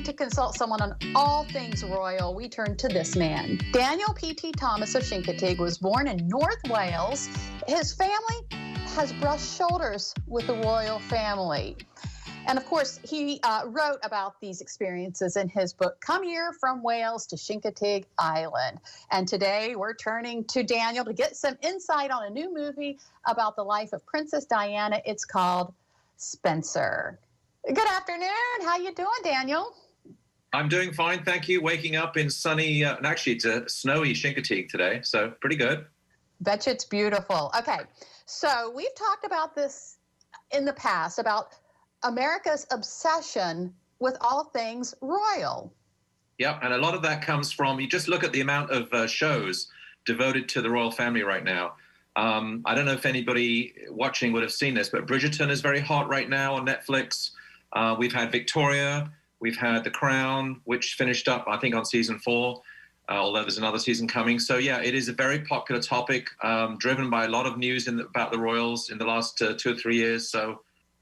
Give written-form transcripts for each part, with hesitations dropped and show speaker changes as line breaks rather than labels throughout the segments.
to consult someone on all things royal, we turn to this man. Daniel P.T. Thomas of Chincoteague was born in North Wales. His family has brushed shoulders with the royal family. And of course, he wrote about these experiences in his book, Come Here from Wales to Chincoteague Island. And today we're turning to Daniel to get some insight on a new movie about the life of Princess Diana. It's called Spencer. Good afternoon. How you doing, Daniel?
I'm doing fine, thank you. Waking up in sunny, and actually it's a snowy Chincoteague today, so pretty good.
Bet you it's beautiful. Okay, so we've talked about this in the past, about America's obsession with all things royal.
Yeah, and a lot of that comes from, you just look at the amount of shows devoted to the royal family right now. I don't know if anybody watching would have seen this, but Bridgerton is very hot right now on Netflix. We've had Victoria, we've had The Crown, which finished up, I think, on season 4, although there's another season coming. So yeah, it is a very popular topic, driven by a lot of news about the royals in the last 2 or 3 years.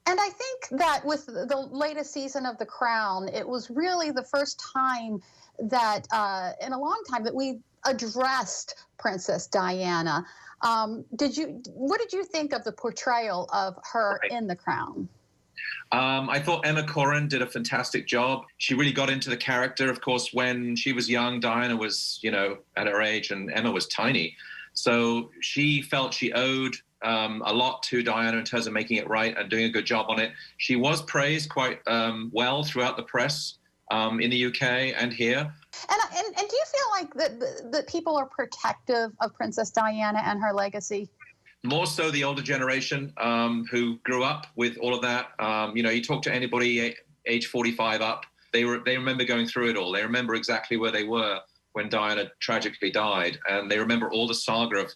And I think that with the latest season of The Crown, it was really the first time that, in a long time, that we addressed Princess Diana. What did you think of the portrayal of her in The Crown?
I thought Emma Corrin did a fantastic job. She really got into the character. Of course, when she was young, Diana was, at her age, and Emma was tiny. So she felt she owed a lot to Diana in terms of making it right and doing a good job on it. She was praised quite well throughout the press in the UK and here.
And do you feel like that people are protective of Princess Diana and her legacy?
More so the older generation who grew up with all of that. You talk to anybody age 45 up, they remember going through it all. They remember exactly where they were when Diana tragically died, and they remember all the saga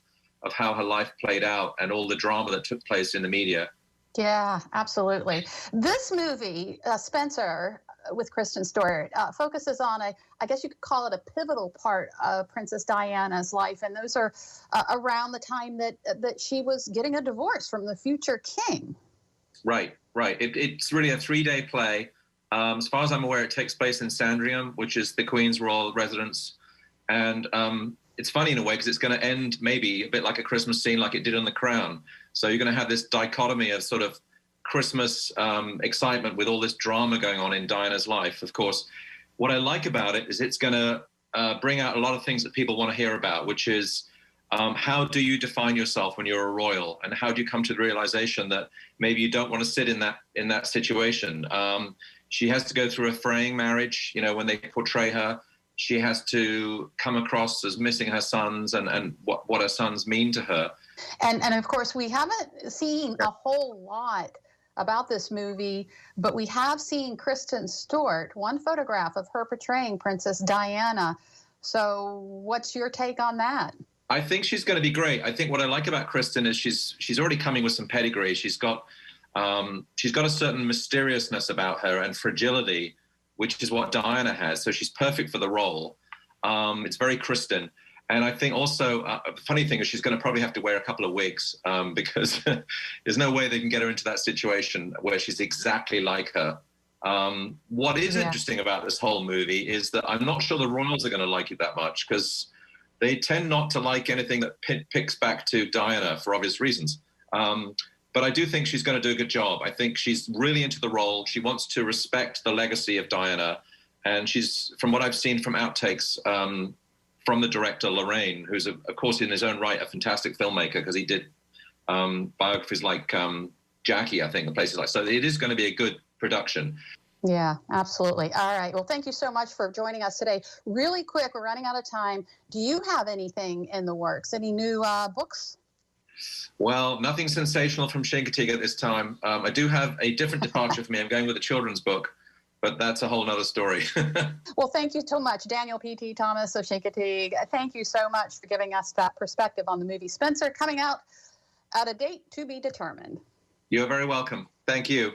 of how her life played out and all the drama that took place in the media.
Yeah, absolutely. This movie, Spencer, with Kristen Stewart, focuses on I guess you could call it a pivotal part of Princess Diana's life, and those are around the time that she was getting a divorce from the future king.
Right. It's really a 3-day play. As far as I'm aware, it takes place in Sandringham, which is the Queen's royal residence, and it's funny in a way because it's going to end maybe a bit like a Christmas scene like it did on The Crown. So you're going to have this dichotomy of sort of Christmas excitement with all this drama going on in Diana's life. Of course, what I like about it is it's going to bring out a lot of things that people want to hear about, which is how do you define yourself when you're a royal, and how do you come to the realization that maybe you don't want to sit in that situation. She has to go through a fraying marriage. When they portray her, she has to come across as missing her sons and what her sons mean to her.
And of course, we haven't seen a whole lot about this movie, but we have seen Kristen Stewart, one photograph of her portraying Princess Diana. So what's your take on that?
I think she's going to be great. I think what I like about Kristen is she's already coming with some pedigree. She's got a certain mysteriousness about her and fragility, which is what Diana has. So she's perfect for the role. It's very Kristen. And I think also, the funny thing is she's going to probably have to wear a couple of wigs because there's no way they can get her into that situation where she's exactly like her. What is interesting about this whole movie is that I'm not sure the royals are going to like it that much, because they tend not to like anything that picks back to Diana for obvious reasons. But I do think she's going to do a good job. I think she's really into the role. She wants to respect the legacy of Diana. And she's, from what I've seen from outtakes, from the director, Lorraine, who's, of course, in his own right, a fantastic filmmaker, because he did biographies like Jackie, I think, and places like. So it is going to be a good production.
Yeah, absolutely. All right. Well, thank you so much for joining us today. Really quick, we're running out of time. Do you have anything in the works? Any new books?
Well, nothing sensational from Chincoteague at this time. I do have a different departure for me. I'm going with a children's book, but that's a whole nother story.
Well, thank you so much, Daniel P.T. Thomas of Chincoteague. Thank you so much for giving us that perspective on the movie Spencer, coming out at a date to be determined.
You're very welcome. Thank you.